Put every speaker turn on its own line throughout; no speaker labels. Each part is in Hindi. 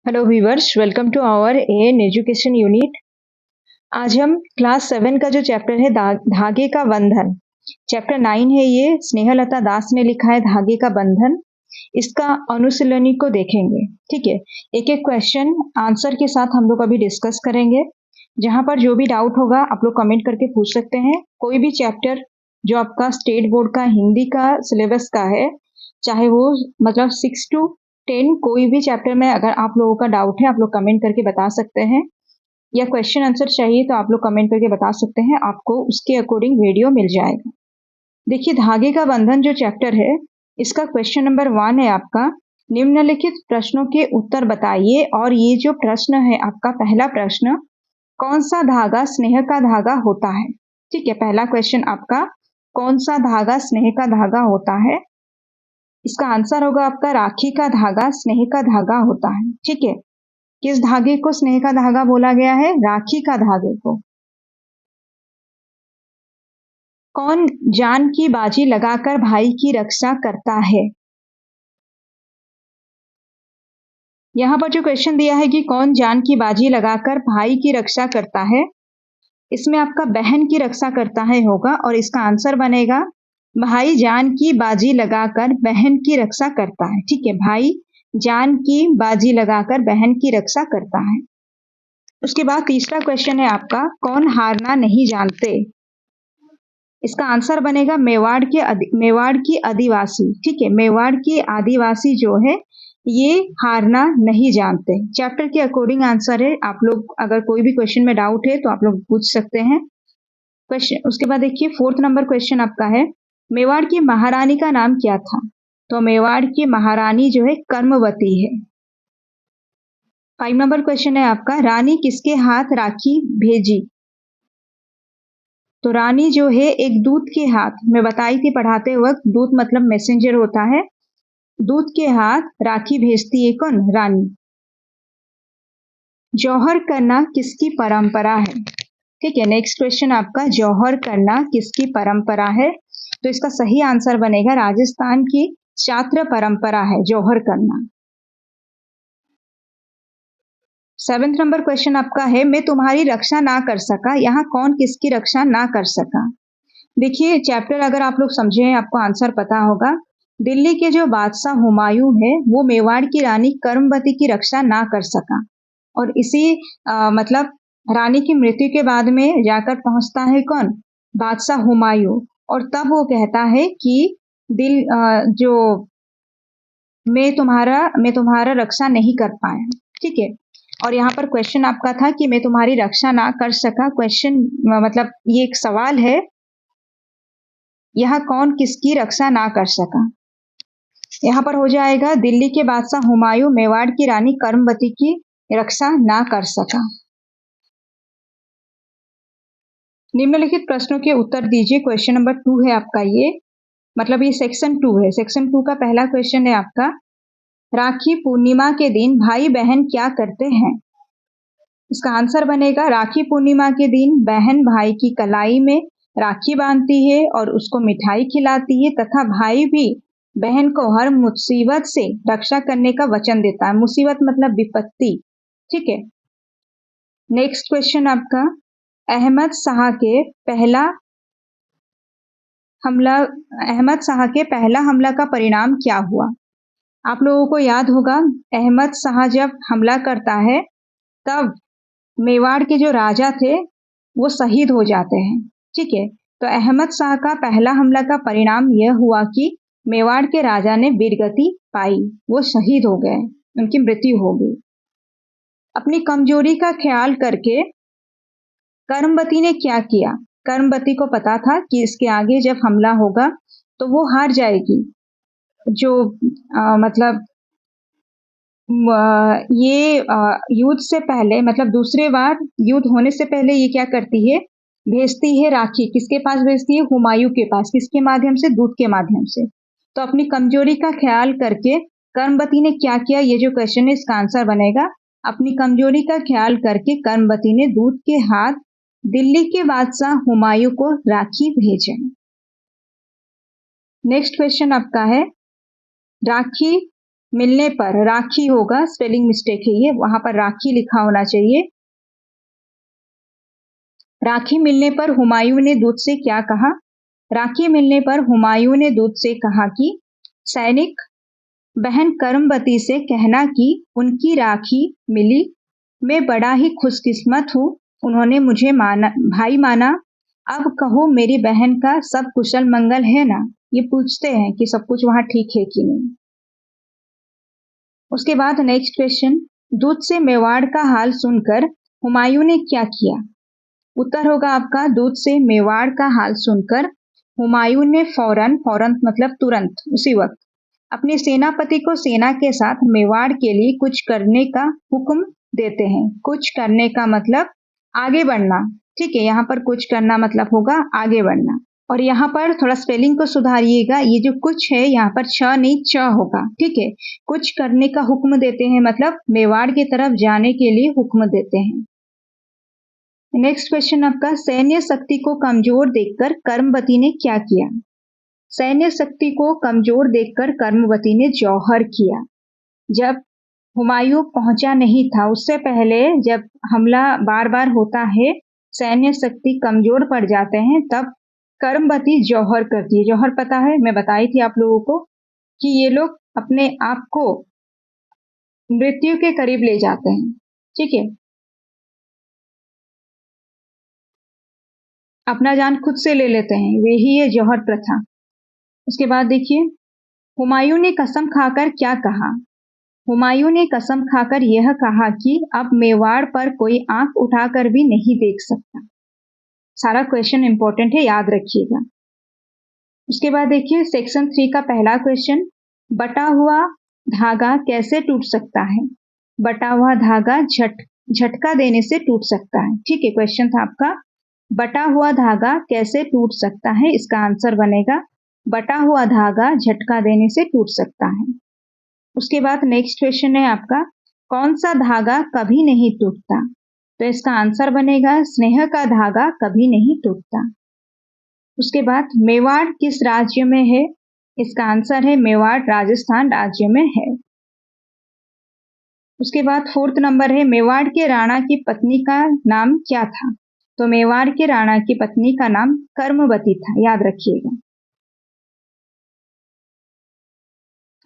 Hello viewers, welcome to our an education unit. आज हम क्लास 7 का जो चैप्टर है धागे का बंधन, चैप्टर 9 है। ये स्नेहलता दास ने लिखा है धागे का बंधन। इसका अनुशीलनी को देखेंगे। ठीक है, एक एक क्वेश्चन आंसर के साथ हम लोग अभी डिस्कस करेंगे। जहां पर जो भी डाउट होगा आप लोग कमेंट करके पूछ सकते हैं। कोई भी चैप्टर जो आपका स्टेट बोर्ड का हिंदी का सिलेबस का है, चाहे वो मतलब 6 to 10 कोई भी चैप्टर में अगर आप लोगों का डाउट है आप लोग कमेंट करके बता सकते हैं, या क्वेश्चन आंसर चाहिए तो आप लोग कमेंट करके बता सकते हैं, आपको उसके अकॉर्डिंग वीडियो मिल जाएगा। देखिए, धागे का बंधन जो चैप्टर है, इसका क्वेश्चन नंबर 1 है आपका, निम्नलिखित प्रश्नों के उत्तर बताइए। और ये जो प्रश्न है आपका, पहला प्रश्न, कौन सा धागा स्नेह का धागा होता है? ठीक है, पहला क्वेश्चन आपका, कौन सा धागा स्नेह का धागा होता है? इसका आंसर होगा आपका राखी का धागा स्नेह का धागा होता है। ठीक है, किस धागे को स्नेह का धागा बोला गया है? राखी का धागे को। कौन जान की बाजी लगाकर भाई की रक्षा करता है? यहाँ पर जो क्वेश्चन दिया है कि कौन जान की बाजी लगाकर भाई की रक्षा करता है, इसमें आपका बहन की रक्षा करता है होगा, और इसका आंसर बनेगा भाई जान की बाजी लगाकर बहन की रक्षा करता है। ठीक है, भाई जान की बाजी लगाकर बहन की रक्षा करता है। उसके बाद तीसरा क्वेश्चन है आपका, कौन हारना नहीं जानते? इसका आंसर बनेगा मेवाड़ की आदिवासी। ठीक है, मेवाड़ की आदिवासी जो है ये हारना नहीं जानते। चैप्टर के अकॉर्डिंग आंसर है। आप लोग अगर कोई भी क्वेश्चन में डाउट है तो आप लोग पूछ सकते हैं क्वेश्चन। उसके बाद देखिए, 4th नंबर क्वेश्चन आपका है, मेवाड़ की महारानी का नाम क्या था? तो मेवाड़ की महारानी जो है कर्मवती है। 5 नंबर क्वेश्चन है आपका, रानी किसके हाथ राखी भेजी? तो रानी जो है एक दूत के हाथ, मैं बताई थी पढ़ाते वक्त, दूत मतलब मैसेंजर होता है, दूत के हाथ राखी भेजती है कौन? रानी। जौहर करना किसकी परंपरा है? ठीक है, नेक्स्ट क्वेश्चन आपका, जौहर करना किसकी परंपरा है? तो इसका सही आंसर बनेगा राजस्थान की छात्र परंपरा है जौहर करना। 7th नंबर क्वेश्चन आपका है, मैं तुम्हारी रक्षा ना कर सका, यहाँ कौन किसकी रक्षा ना कर सका? देखिए, चैप्टर अगर आप लोग समझे हैं आपको आंसर पता होगा। दिल्ली के जो बादशाह हुमायूं है वो मेवाड़ की रानी कर्मवती की रक्षा ना कर सका, और इसी मतलब रानी की मृत्यु के बाद में जाकर पहुंचता है कौन? बादशाह हुमायूं, और तब वो कहता है कि जो मैं तुम्हारा रक्षा नहीं कर पाया। ठीक है, और यहाँ पर क्वेश्चन आपका था कि मैं तुम्हारी रक्षा ना कर सका। क्वेश्चन मतलब ये एक सवाल है, यहाँ कौन किसकी रक्षा ना कर सका? यहाँ पर हो जाएगा दिल्ली के बादशाह हुमायूं मेवाड़ की रानी कर्मवती की रक्षा ना कर सका। निम्नलिखित प्रश्नों के उत्तर दीजिए। क्वेश्चन नंबर 2 है आपका, ये मतलब ये सेक्शन 2 है। सेक्शन 2 का पहला क्वेश्चन है आपका, राखी पूर्णिमा के दिन भाई बहन क्या करते हैं? इसका आंसर बनेगा राखी पूर्णिमा के दिन बहन भाई की कलाई में राखी बांधती है और उसको मिठाई खिलाती है, तथा भाई भी बहन को हर मुसीबत से रक्षा करने का वचन देता है। मुसीबत मतलब विपत्ति। ठीक है, नेक्स्ट क्वेश्चन आपका, अहमद शाह के पहला हमला अहमद शाह के पहला हमला का परिणाम क्या हुआ? आप लोगों को याद होगा, अहमद शाह जब हमला करता है तब मेवाड़ के जो राजा थे वो शहीद हो जाते हैं। ठीक है, तो अहमद शाह का पहला हमला का परिणाम यह हुआ कि मेवाड़ के राजा ने वीरगति पाई, वो शहीद हो गए, उनकी मृत्यु हो गई। अपनी कमजोरी का ख्याल करके कर्मवती ने क्या किया? कर्मवती को पता था कि इसके आगे जब हमला होगा तो वो हार जाएगी। जो मतलब ये युद्ध से पहले, मतलब दूसरे बार युद्ध होने से पहले ये क्या करती है? भेजती है राखी। किसके पास भेजती है? हुमायूं के पास। किसके माध्यम से? दूत के माध्यम से। तो अपनी कमजोरी का ख्याल करके कर्मवती ने क्या किया? ये जो क्वेश्चन है इसका आंसर बनेगा, अपनी कमजोरी का ख्याल करके कर्मवती ने दूत के हाथ दिल्ली के बादशाह हुमायूं को राखी भेजा। नेक्स्ट क्वेश्चन आपका है, राखी मिलने पर, राखी होगा, स्पेलिंग मिस्टेक है ये, वहां पर राखी लिखा होना चाहिए। राखी मिलने पर हुमायूं ने दूत से क्या कहा? राखी मिलने पर हुमायूं ने दूत से कहा कि सैनिक बहन करमबती से कहना कि उनकी राखी मिली, मैं बड़ा ही खुशकिस्मत हूँ, उन्होंने मुझे भाई माना। अब कहो मेरी बहन का सब कुशल मंगल है ना? ये पूछते हैं कि सब कुछ वहां ठीक है कि नहीं। उसके बाद नेक्स्ट क्वेश्चन, दूत से मेवाड़ का हाल सुनकर हुमायूं ने क्या किया? उत्तर होगा आपका दूत से मेवाड़ का हाल सुनकर हुमायूं ने फौरन, फौरन मतलब तुरंत, उसी वक्त अपने सेनापति को सेना के साथ मेवाड़ के लिए कुछ करने का हुक्म देते हैं। कुछ करने का मतलब आगे बढ़ना, ठीक है, यहाँ पर कुछ करना मतलब होगा आगे बढ़ना। और यहाँ पर थोड़ा स्पेलिंग को सुधारिएगा, ये जो कुछ है यहाँ पर छ नहीं च होगा, ठीक है। कुछ करने का हुक्म देते हैं मतलब मेवाड़ की तरफ जाने के लिए हुक्म देते हैं। नेक्स्ट क्वेश्चन आपका, सैन्य शक्ति को कमजोर देखकर कर्मवती ने क्या किया? सैन्य शक्ति को कमजोर देखकर कर्मवती ने जौहर किया। जब हुमायूं पहुंचा नहीं था, उससे पहले जब हमला बार बार होता है, सैन्य शक्ति कमजोर पड़ जाते हैं, तब कर्मवती जौहर करती है। जौहर पता है, मैं बताई थी आप लोगों को कि ये लोग अपने आप को मृत्यु के करीब ले जाते हैं, ठीक है, अपना जान खुद से ले लेते हैं, वही है जौहर प्रथा। उसके बाद देखिए, हुमायूं ने कसम खाकर क्या कहा? हुमायूं ने कसम खाकर यह कहा कि अब मेवाड़ पर कोई आंख उठाकर भी नहीं देख सकता। सारा क्वेश्चन इंपॉर्टेंट है, याद रखिएगा। उसके बाद देखिए सेक्शन 3 का पहला क्वेश्चन, बटा हुआ धागा कैसे टूट सकता है? बटा हुआ धागा झटका देने से टूट सकता है, ठीक है। क्वेश्चन था आपका, बटा हुआ धागा कैसे टूट सकता है? इसका आंसर बनेगा बटा हुआ धागा झटका देने से टूट सकता है। उसके बाद नेक्स्ट क्वेश्चन है आपका, कौन सा धागा कभी नहीं टूटता? तो इसका आंसर बनेगा स्नेह का धागा कभी नहीं टूटता। उसके बाद मेवाड़ किस राज्य में है? इसका आंसर है मेवाड़ राजस्थान राज्य में है। उसके बाद फोर्थ नंबर है, मेवाड़ के राणा की पत्नी का नाम क्या था? तो मेवाड़ के राणा की पत्नी का नाम कर्मवती था, याद रखिएगा।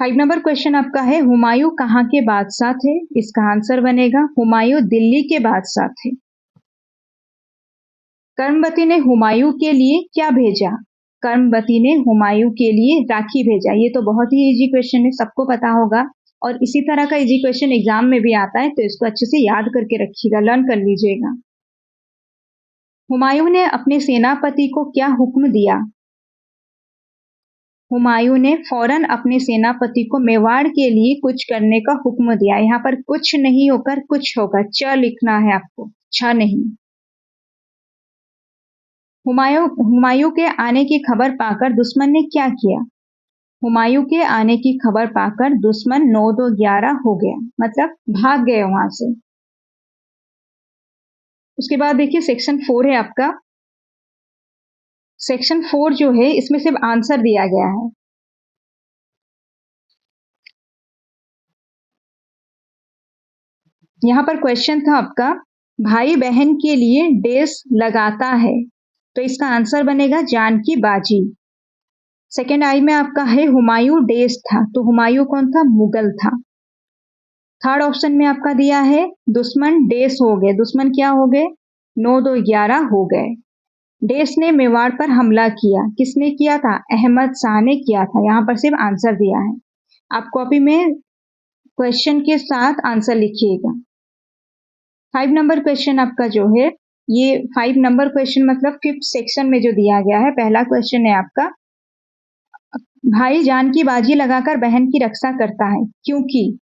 5 नंबर क्वेश्चन आपका है, हुमायूं कहाँ के बादशाह थे? इसका आंसर बनेगा हुमायूं दिल्ली के बादशाह थे। कर्मवती ने हुमायूं के लिए क्या भेजा? कर्मवती ने हुमायूं के लिए राखी भेजा। ये तो बहुत ही इजी क्वेश्चन है, सबको पता होगा, और इसी तरह का इजी क्वेश्चन एग्जाम में भी आता है, तो इसको अच्छे से याद करके रखिएगा, लर्न कर लीजिएगा। हुमायूं ने अपने सेनापति को क्या हुक्म दिया? हुमायूं ने फौरन अपने सेनापति को मेवाड़ के लिए कुछ करने का हुक्म दिया। यहाँ पर कुछ नहीं होकर कुछ होगा, च लिखना है आपको, छ नहीं। हुमायूं के आने की खबर पाकर दुश्मन ने क्या किया? हुमायूं के आने की खबर पाकर दुश्मन 9-2-11 हो गया, मतलब भाग गए वहां से। उसके बाद देखिए सेक्शन 4 है आपका। सेक्शन 4 जो है इसमें सिर्फ आंसर दिया गया है। यहाँ पर क्वेश्चन था आपका, भाई बहन के लिए डेस लगाता है, तो इसका आंसर बनेगा जानकी बाजी। सेकेंड आई में आपका है हुमायूं डेस था, तो हुमायूं कौन था? मुगल था। थर्ड ऑप्शन में आपका दिया है दुश्मन डेस हो गए, दुश्मन क्या हो गए? 9-2-11 हो गए। डेस ने मेवाड़ पर हमला किया, किसने किया था? अहमद शाह ने किया था। यहाँ पर सिर्फ आंसर दिया है, आप कॉपी में क्वेश्चन के साथ आंसर लिखिएगा। 5 नंबर क्वेश्चन आपका जो है, ये 5 नंबर क्वेश्चन मतलब 5th सेक्शन में जो दिया गया है, पहला क्वेश्चन है आपका, भाई जान की बाजी लगाकर बहन की रक्षा करता है क्योंकि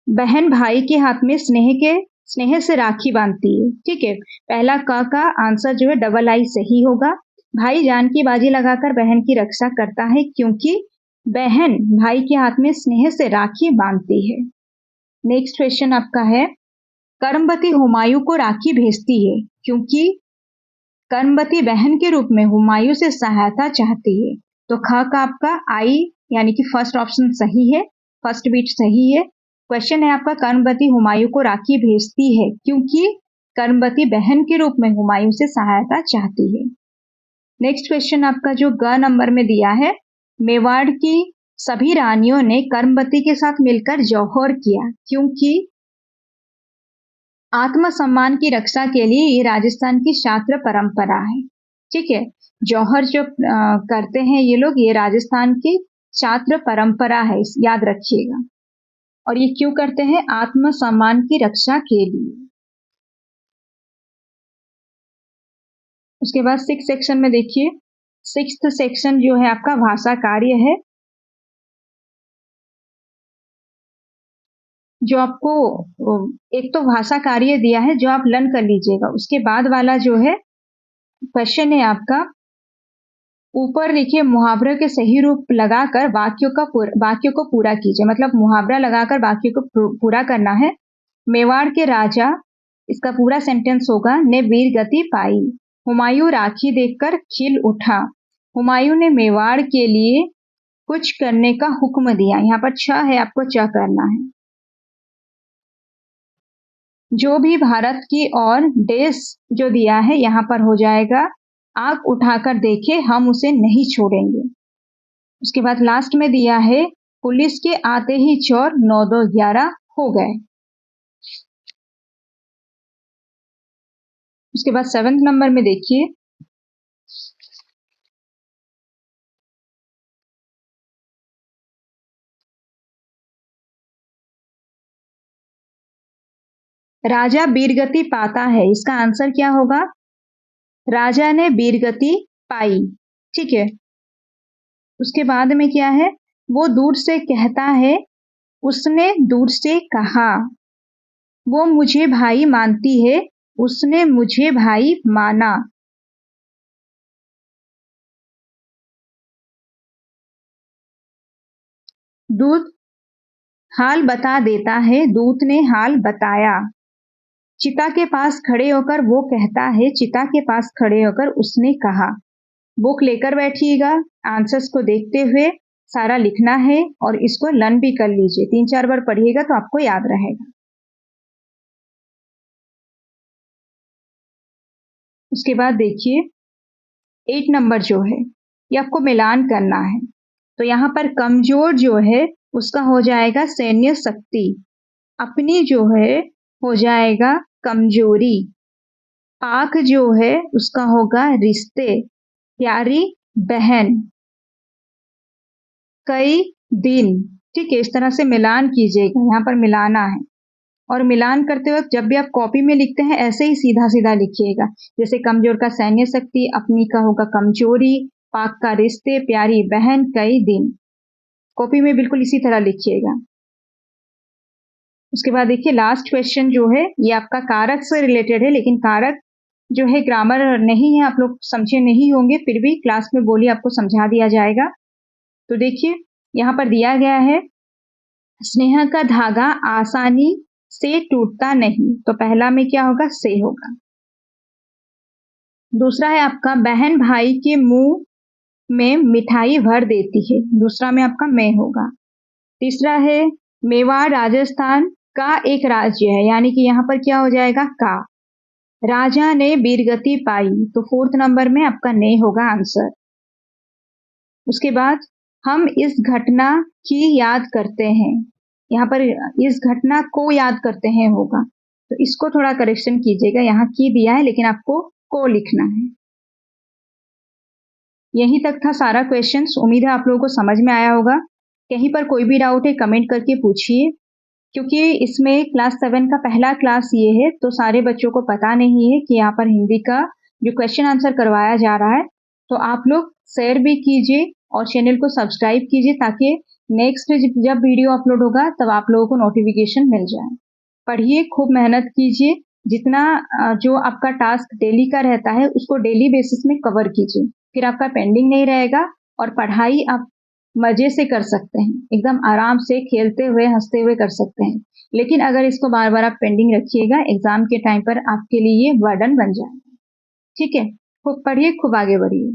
बहन भाई के हाथ में स्नेह से राखी बांधती है, ठीक है। पहला क का आंसर जो है डबल आई सही होगा। भाई जान की बाजी लगाकर बहन की रक्षा करता है क्योंकि बहन भाई के हाथ में स्नेह से राखी बांधती है। नेक्स्ट क्वेश्चन आपका है, कर्मवती हुमायूं को राखी भेजती है क्योंकि कर्मवती बहन के रूप में हुमायूं से सहायता चाहती है। तो ख का आपका आई यानी कि फर्स्ट ऑप्शन सही है, फर्स्ट बीट सही है। क्वेश्चन है आपका, कर्मवती हुमायूं को राखी भेजती है क्योंकि कर्मवती बहन के रूप में हुमायूं से सहायता चाहती है। नेक्स्ट क्वेश्चन आपका जो ग नंबर में दिया है, मेवाड़ की सभी रानियों ने कर्मवती के साथ मिलकर जौहर किया क्योंकि आत्मसम्मान की रक्षा के लिए ये राजस्थान की शास्त्र परंपरा है। ठीक है, जौहर जो करते हैं ये लोग, ये राजस्थान की छात्र परंपरा है, याद रखिएगा। और ये क्यों करते हैं? आत्मसम्मान की रक्षा के लिए। उसके बाद सिक्स सेक्शन में देखिए, सिक्स्थ सेक्शन जो है आपका भाषा कार्य है, जो आपको एक तो भाषा कार्य दिया है जो आप लर्न कर लीजिएगा। उसके बाद वाला जो है क्वेश्चन है आपका, ऊपर लिखे मुहावरे के सही रूप लगाकर वाक्यों को पूरा कीजिए। मतलब मुहावरा लगाकर वाक्य को पूरा करना है। मेवाड़ के राजा, इसका पूरा सेंटेंस होगा, ने वीर गति पाई। हुमायूं राखी देखकर खिल उठा। हुमायूं ने मेवाड़ के लिए कुछ करने का हुक्म दिया। यहाँ पर छ है, आपको च करना है। जो भी भारत की ओर देश जो दिया है यहाँ पर हो जाएगा, आंख उठाकर देखे हम उसे नहीं छोड़ेंगे। उसके बाद लास्ट में दिया है, पुलिस के आते ही चोर 9 2 11 हो गए। उसके बाद 7th नंबर में देखिए, राजा वीरगति पाता है, इसका आंसर क्या होगा? राजा ने वीरगति पाई। ठीक है, उसके बाद में क्या है, वो दूर से कहता है, उसने दूर से कहा। वो मुझे भाई मानती है, उसने मुझे भाई माना। दूत हाल बता देता है, दूत ने हाल बताया। चिता के पास खड़े होकर वो कहता है, चिता के पास खड़े होकर उसने कहा। बुक लेकर बैठिएगा, आंसर्स को देखते हुए सारा लिखना है और इसको लर्न भी कर लीजिए। 3-4 बार पढ़िएगा तो आपको याद रहेगा। उसके बाद देखिए 8 नंबर जो है, ये आपको मिलान करना है। तो यहाँ पर कमजोर जो है उसका हो जाएगा सैन्य शक्ति, अपनी जो है हो जाएगा कमजोरी, पाक जो है उसका होगा रिश्ते, प्यारी बहन, कई दिन। ठीक है, इस तरह से मिलान कीजिएगा, यहाँ पर मिलाना है। और मिलान करते वक्त जब भी आप कॉपी में लिखते हैं ऐसे ही सीधा सीधा लिखिएगा। जैसे कमजोर का सैन्य शक्ति, अपनी का होगा कमजोरी, पाक का रिश्ते, प्यारी बहन, कई दिन। कॉपी में बिल्कुल इसी तरह लिखिएगा। उसके बाद देखिए लास्ट क्वेश्चन जो है ये आपका कारक से रिलेटेड है, लेकिन कारक जो है ग्रामर नहीं है, आप लोग समझे नहीं होंगे, फिर भी क्लास में बोलिए आपको समझा दिया जाएगा। तो देखिए यहाँ पर दिया गया है, स्नेह का धागा आसानी से टूटता नहीं। तो पहला में क्या होगा? से होगा। दूसरा है आपका, बहन भाई के मुंह में मिठाई भर देती है। दूसरा में आपका मैं होगा। तीसरा है, मेवाड़ राजस्थान का एक राज्य है, यानी कि यहाँ पर क्या हो जाएगा? का। राजा ने वीरगति पाई, तो 4th नंबर में आपका ने होगा आंसर। उसके बाद हम इस घटना की याद करते हैं, यहाँ पर इस घटना को याद करते हैं होगा, तो इसको थोड़ा करेक्शन कीजिएगा। यहाँ की दिया है लेकिन आपको को लिखना है। यहीं तक था सारा क्वेश्चंस। उम्मीद है आप लोगों को समझ में आया होगा। कहीं पर कोई भी डाउट है कमेंट करके पूछिए, क्योंकि इसमें क्लास 7 का पहला क्लास ये है, तो सारे बच्चों को पता नहीं है कि यहाँ पर हिंदी का जो क्वेश्चन आंसर करवाया जा रहा है। तो आप लोग शेयर भी कीजिए और चैनल को सब्सक्राइब कीजिए, ताकि नेक्स्ट जब वीडियो अपलोड होगा तब आप लोगों को नोटिफिकेशन मिल जाए। पढ़िए, खूब मेहनत कीजिए, जितना जो आपका टास्क डेली का रहता है उसको डेली बेसिस में कवर कीजिए, फिर आपका पेंडिंग नहीं रहेगा और पढ़ाई आप मजे से कर सकते हैं, एकदम आराम से खेलते हुए हंसते हुए कर सकते हैं। लेकिन अगर इसको बार बार आप पेंडिंग रखिएगा, एग्जाम के टाइम पर आपके लिए बर्डन बन जाएगा। ठीक है, खूब पढ़िए, खूब आगे बढ़िए।